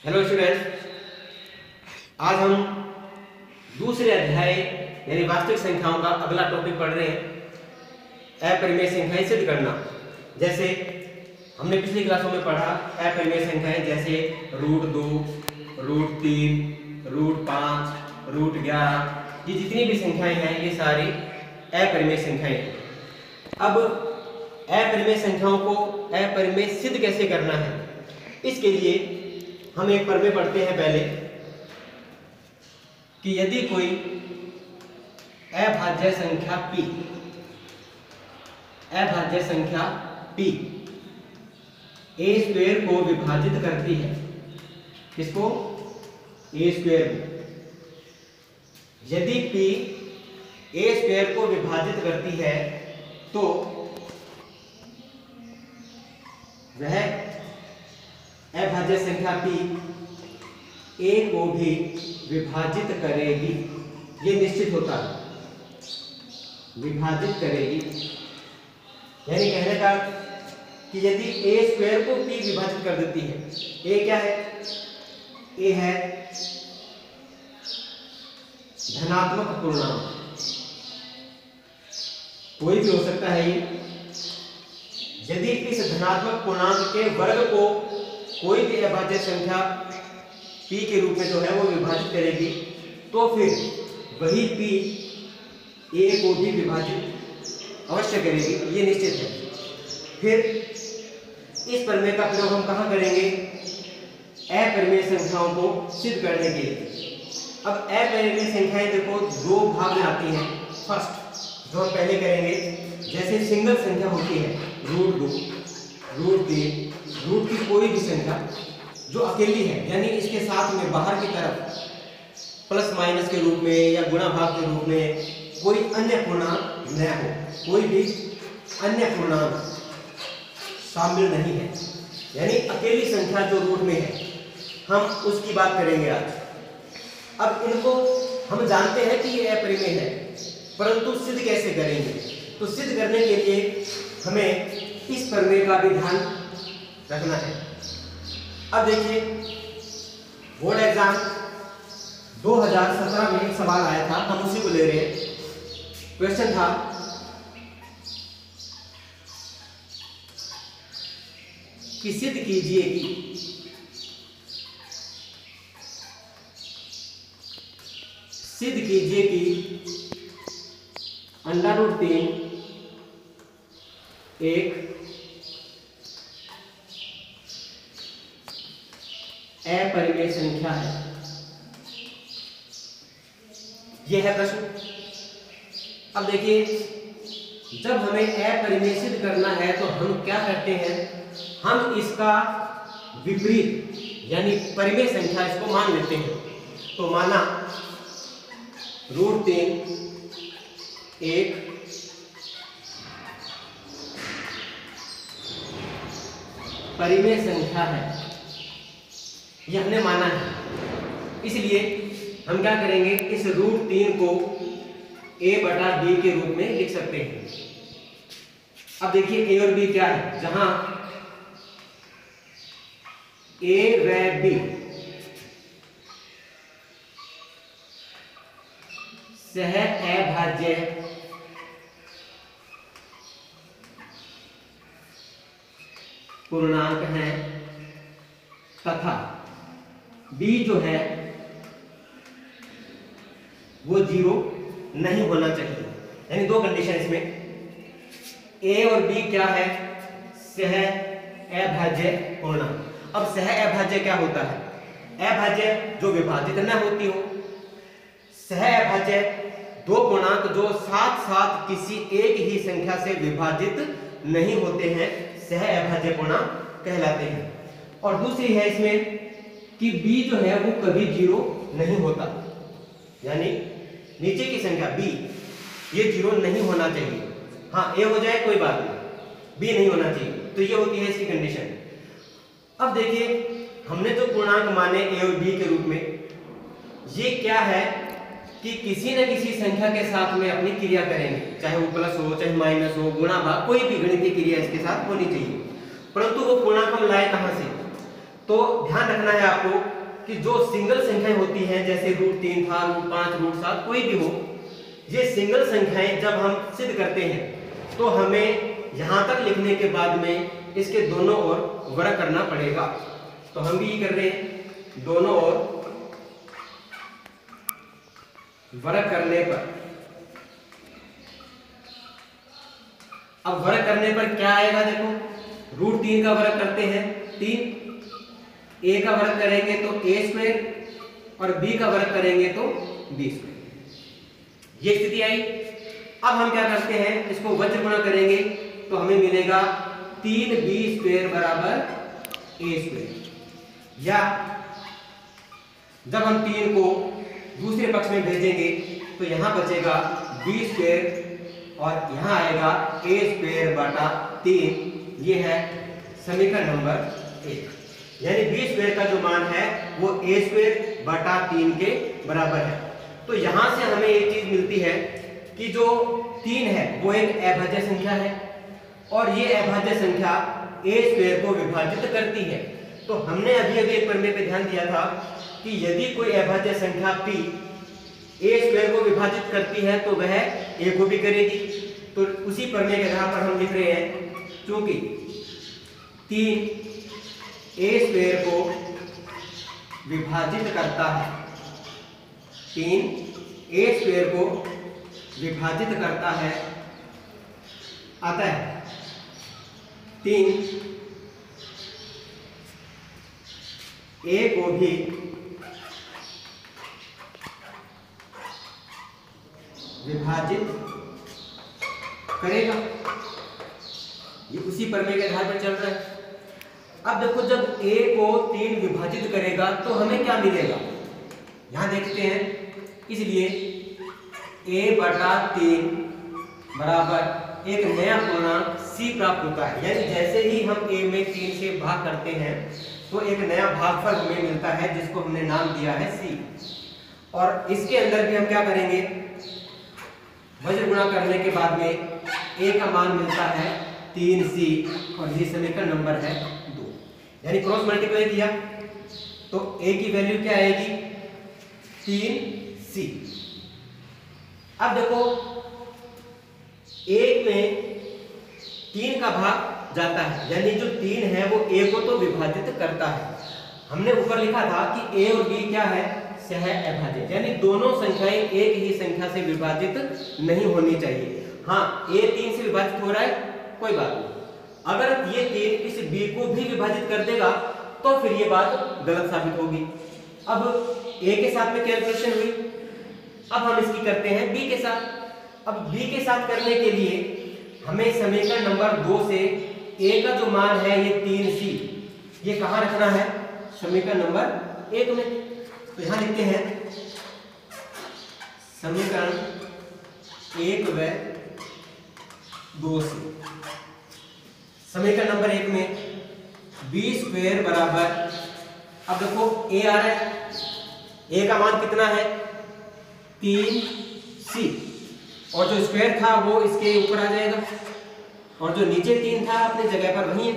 Hello students, आज हम दूसरे अध्याय यानी वास्तविक संख्याओं का अगला टॉपिक पढ़ रहे हैं, अपरिमेय संख्याएं सिद्ध करना। जैसे हमने पिछली क्लासों में पढ़ा अपरिमेय संख्याएं जैसे √2, √3, √5, √11, ये जितनी भी संख्याएं हैं ये सारी अपरिमेय संख्याएं हैं। अब अपरिमेय संख्याओं को अपरिमेय सिद्ध कैसे करना है, इसके लिए हम एक प्रमेय पढ़ते हैं पहले कि यदि कोई अभाज्य संख्या p a स्क्वायर को विभाजित करती है। किसको? a स्क्वायर को। यदि p a स्क्वायर को विभाजित करती है तो वह अभाज्य संख्या p a को भी विभाजित करेगी, ये निश्चित होता है। विभाजित करेगी यानी कहने का कि यदि a स्क्वायर को p विभाजित कर देती है, a क्या है? a है धनात्मक पूर्णांक, कोई भी हो सकता है ये। यदि इस धनात्मक पूर्णांक के वर्ग को कोई भी अभाज्य संख्या p के रूप में जो है वो विभाजित करेगी तो फिर वही p a को भी विभाजित अवश्य करेगी, ये निश्चित है। फिर इस प्रमेय का प्रयोग हम कहाँ करेंगे? अपरिमेय संख्याओं को सिद्ध करने के लिए। अब अपरिमेय संख्याएं देखो दो भाग में आती हैं। फर्स्ट जो हम पहले करेंगे, जैसे सिंगल संख्या होती है √2, √3, रूट की कोई भी संख्या जो अकेली है, यानी इसके साथ में बाहर की तरफ प्लस माइनस के रूप में या गुणा भाग के रूप में कोई अन्य पूर्णांक न हो, कोई भी अन्य पूर्णांक शामिल नहीं है, यानी अकेली संख्या जो रूट में है, हम उसकी बात करेंगे आज। अब इनको हम जानते हैं कि ये अपरिमेय है, परंतु सिद्ध कैसे करेंगे? तो सिद्ध करने के लिए हमें इस प्रमेय का भी ध्यान रखना है। अब देखिए, बोर्ड एग्जाम 2017 में एक सवाल आया था, हम उसी को ले रहे हैं। क्वेश्चन था कि सिद्ध कीजिए कि √3 एक अपरिमेय संख्या है। यह है प्रश्न। अब देखिए, जब हमें अपरिमेय सिद्ध करना है तो हम क्या करते हैं? हम इसका विपरीत यानी परिमेय संख्या इसको मान लेते हैं। तो माना √3 एक परिमेय संख्या है, ये हमने माना है। इसलिए हम क्या करेंगे? इस √3 को a/b के रूप में लिख सकते हैं। अब देखिए a और b क्या है, जहां a व b सह अभाज्य पूर्णांक हैं तथा b जो है वो 0 नहीं होना चाहिए। यानी दो कंडीशन इसमें, a और b क्या है? सह अभाज्य पूर्णांक। अब सह अभाज्य क्या होता है? अभाज्य जो विभाजित न होती हो। सह अभाज्य दो पूर्णांक जो साथ साथ किसी एक ही संख्या से विभाजित नहीं होते हैं, सह अभाज्य पूर्णांक कहलाते हैं। और दूसरी है इसमें कि b जो है वो कभी 0 नहीं होता, यानी नीचे की संख्या b ये 0 नहीं होना चाहिए। हाँ, a हो जाए कोई बात नहीं, b नहीं होना चाहिए। तो ये होती है इसकी कंडीशन। अब देखिए, हमने जो पूर्णांक माने a और b के रूप में, ये क्या है कि किसी न किसी संख्या के साथ में अपनी क्रिया करेंगे, चाहे वो प्लस हो, चाहे माइनस हो, गुणा भाग, कोई भी गणितीय क्रिया इसके साथ होनी चाहिए। परंतु वो पूर्णांक हम लाए कहां से? तो ध्यान रखना है आपको कि जो सिंगल संख्याएं होती हैं, जैसे √3 था, √5, √7 कोई भी हो, ये सिंगल संख्याएं जब हम सिद्ध करते हैं तो हमें यहां तक लिखने के बाद में इसके दोनों ओर वर्ग करना पड़ेगा। तो हम भी ये कर रहे हैं, दोनों ओर वर्ग करने पर, अब वर्ग करने पर क्या आएगा देखो, √3 का वर्ग करते हैं 3, a का वर्ग करेंगे तो a² और b का वर्ग करेंगे तो b²। ये स्थिति आई। अब हम क्या करते हैं, इसको वज्र गुणा करेंगे तो हमें मिलेगा 3b² बराबर a², या जब हम 3 को दूसरे पक्ष में भेजेंगे तो यहां बचेगा b² और यहां आएगा a² बटा 3। ये है समीकरण नंबर 1, यानी b² का जो मान है वो a² बटा 3 के बराबर है। तो यहां से हमें एक चीज मिलती है कि जो 3 है वो एक अभाज्य संख्या है और ये अभाज्य संख्या a² को विभाजित करती है। तो हमने अभी एक प्रमेय पे ध्यान दिया था कि यदि कोई अभाज्य संख्या p a² को विभाजित करती है तो वह a को भी करेगी। तो उसी प्रमेय के आधार पर हम लिख रहे हैं, क्योंकि 3 a² को विभाजित करता है, 3 a² को विभाजित करता है, अतः 3 a को भी विभाजित करेगा। ये उसी प्रमेय के आधार पर चल रहा है। अब देखो, जब a को 3 विभाजित करेगा तो हमें क्या मिलेगा, यहां देखते हैं। इसलिए a बटा 3 बराबर एक नया पूर्णांक c प्राप्त होता है, यानी जैसे ही हम a में 3 से भाग करते हैं तो एक नया भागफल हमें मिलता है जिसको हमने नाम दिया है c। और इसके अंदर भी हम क्या करेंगे, वज्र गुणा करने के बाद में a का मान मिलता है 3c और ये समीकरण नंबर है 2, यानी क्रॉस मल्टीप्लाई किया तो a की वैल्यू क्या आएगी, 3c। अब देखो, 1 में 3 का भाग जाता है, यानी जो 3 है वो a को तो विभाजित करता है। हमने ऊपर लिखा था कि a और b क्या है, सह अभाज्य, यानी दोनों संख्याएं एक ही संख्या से विभाजित नहीं होनी चाहिए। हाँ, a 3 से विभाजित हो रहा है, कोई बात नहीं। अगर ये 3 इस b को भी विभाजित कर देगा तो फिर ये बात गलत साबित होगी। अब a के साथ में कैलकुलेशन हुई, अब हम इसकी करते हैं b के साथ। अब b के साथ करने के लिए हमें समीकरण नंबर 2 से a का जो मान है ये 3c, ये कहां रखना है, समीकरण नंबर 1 में। तो यहां लिखते हैं समीकरण 1 व 2 से। समीकरण नंबर 1 में b² बराबर, अब देखो a आ रहा है, a का मान कितना है, 3c, और जो स्क्वायर था वो इसके ऊपर आ जाएगा और जो नीचे 3 था अपनी जगह पर वही है।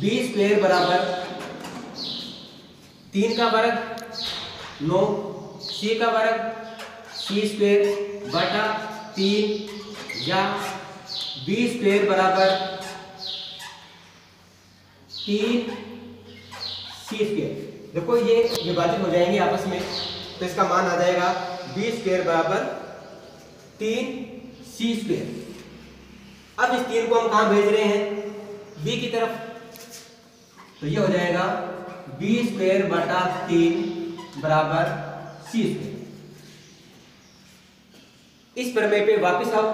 b² बराबर 3 का वर्ग 9, c का वर्ग c² बटा 3, या b² बराबर 3c²। देखो ये विभाजित हो जाएंगे आपस में, तो इसका मान आ जाएगा b² बराबर 3c²। अब इस 3 को हम कहां भेज रहे हैं, b की तरफ, तो ये हो जाएगा b² बटा 3 बराबर c²। इस प्रमेय पे वापस आओ,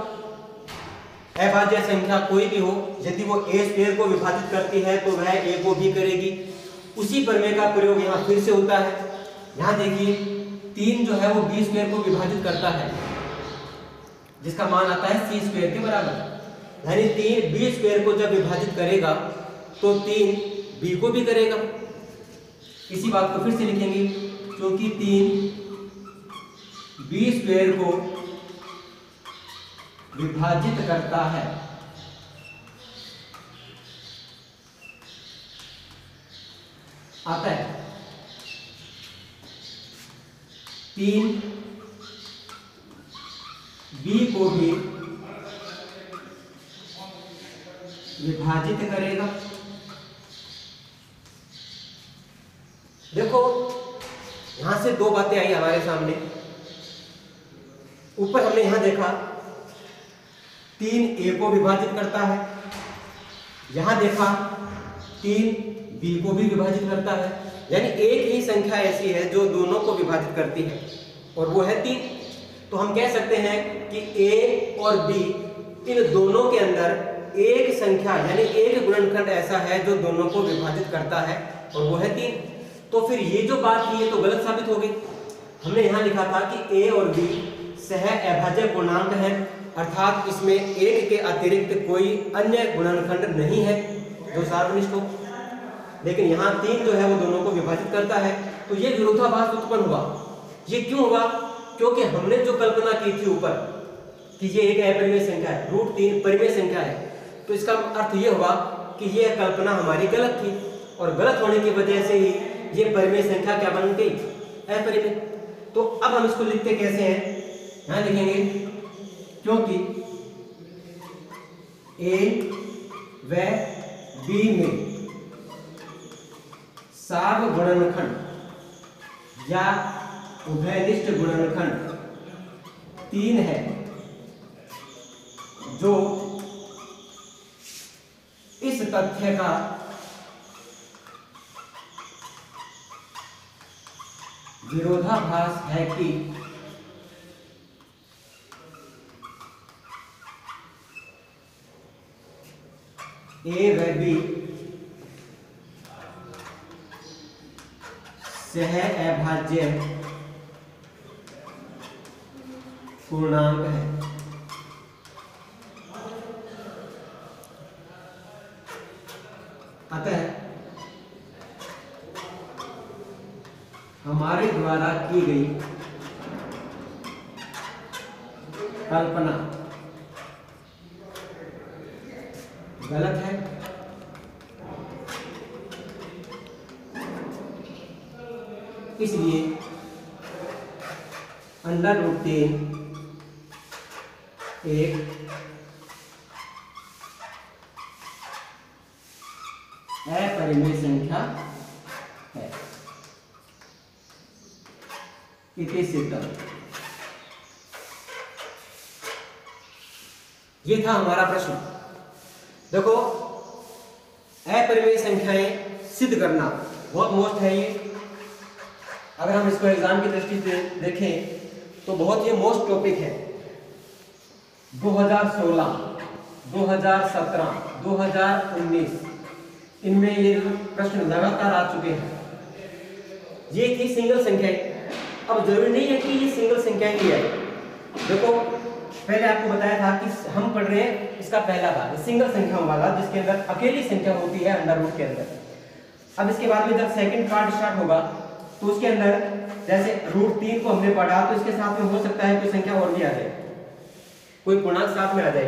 अभाज्य संख्या कोई भी हो, यदि वो a² को विभाजित करती है तो वह a को भी करेगी। उसी प्रमेय का प्रयोग यहाँ फिर से होता है। यहाँ देखिए 3 जो है वो b² को विभाजित करता है, जिसका मान आता है c² के बराबर, यानी 3 b² को जब विभाजित करेगा तो 3 b को भी करेगा। इसी बात को फिर से लिखेंगे, क्योंकि 3 b² को विभाजित करता है आता है 3 b को भी विभाजित करेगा। देखो यहां से दो बातें आई हमारे सामने। ऊपर हमने यहां देखा 3 a को विभाजित करता है, यहां देखा 3 b को भी विभाजित करता है, यानी एक ही संख्या ऐसी है जो दोनों को विभाजित करती है और वो है 3। तो हम कह सकते हैं कि a और b इन दोनों के अंदर एक संख्या यानी एक गुणनखंड ऐसा है जो दोनों को विभाजित करता है और वो है 3। तो फिर ये जो बात थी ये तो गलत साबित हो गई। हमने यहाँ लिखा था कि a और b सह अभाज्य पूर्णांक है, अर्थात इसमें एक के अतिरिक्त कोई अन्य गुणनखंड नहीं है जो सार्वनिष्ठ हो, लेकिन यहाँ 3 जो है वो दोनों को विभाजित करता है। तो ये विरोधाभास उत्पन्न हुआ। ये क्यों हुआ? क्योंकि हमने जो कल्पना की थी ऊपर कि ये एक अपरिमेय संख्या है, √3 परिमेय संख्या है, तो इसका अर्थ ये हुआ कि ये कल्पना हमारी गलत थी और गलत होने की वजह से ही ये परिमेय संख्या क्या बन गई? अपरिमेय। तो अब हम इसको लिखते कैसे हैं? यहां लिखेंगे क्योंकि a व b में सार्वगुणनखंड या उभयनिष्ठ गुणनखंड 3 है, जो इस तथ्य का विरोधाभास है कि a व b सह अभाज्य पूर्णांक है। अतः हमारे द्वारा की गई कल्पना गलत है। इसलिए √3 एक अपरिमेय संख्या है। इति सिद्धम। ये था हमारा प्रश्न। देखो अपरिमेय संख्याएं सिद्ध करना बहुत मोस्ट है ये। अगर हम इसको एग्जाम की दृष्टि से देखें तो बहुत ये मोस्ट टॉपिक है। 2016, 2017, 2019 इनमें ये प्रश्न लगातार आ चुके हैं। ये थी सिंगल संख्याएं। अब जरूरी नहीं है कि ये सिंगल संख्याएं ही है। देखो पहले आपको बताया था कि हम पढ़ रहे हैं इसका पहला भाग सिंगल संख्याओं वाला, जिसके अंदर अकेली संख्या होती है √ के अंदर। अब इसके बाद में जब सेकंड पार्ट स्टार्ट होगा तो उसके अंदर जैसे √3 को हमने पढ़ा तो इसके साथ में हो सकता है कोई संख्या और भी आ जाए, कोई पूर्णांक साथ में आ जाए।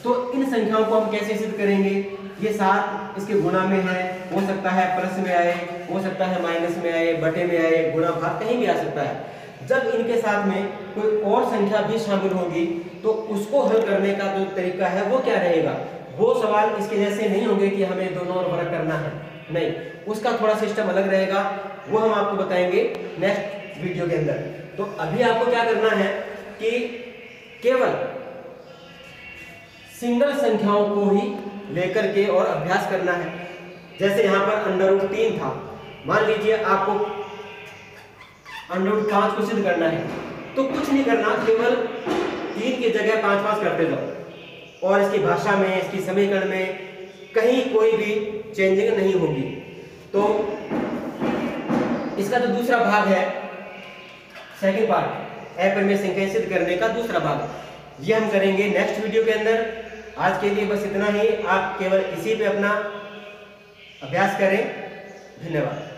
तो इन संख्याओं को हम कैसे सिद्ध करेंगे? ये 7 इसके गुणा में है, हो सकता है प्लस में आए, हो सकता है माइनस में आए, बटे में आए, गुणा भाग कहीं भी आ सकता है। जब इनके साथ में कोई और संख्या भी शामिल होगी तो उसको हल करने का जो तरीका है वो क्या रहेगा? वो सवाल इसके जैसे नहीं होंगे कि हमें दोनों और फर्क करना है, नहीं, उसका थोड़ा सिस्टम अलग रहेगा। वो हम आपको बताएंगे नेक्स्ट वीडियो के अंदर। तो अभी आपको क्या करना है कि केवल सिंगल संख्याओं को ही लेकर के और अभ्यास करना है। जैसे यहाँ पर √3 था, मान लीजिए आपको √5 को सिद्ध करना है तो कुछ नहीं करना, केवल 3 की जगह 5 करते जाओ और इसकी भाषा में, इसकी समीकरण में कहीं कोई भी चेंजिंग नहीं होगी। तो इसका जो दूसरा भाग है, सेकंड पार्ट अपरिमेय संख्या सिद्ध करने का दूसरा भाग, ये हम करेंगे नेक्स्ट वीडियो के अंदर। आज के लिए बस इतना ही। आप केवल इसी पे अपना अभ्यास करें। धन्यवाद।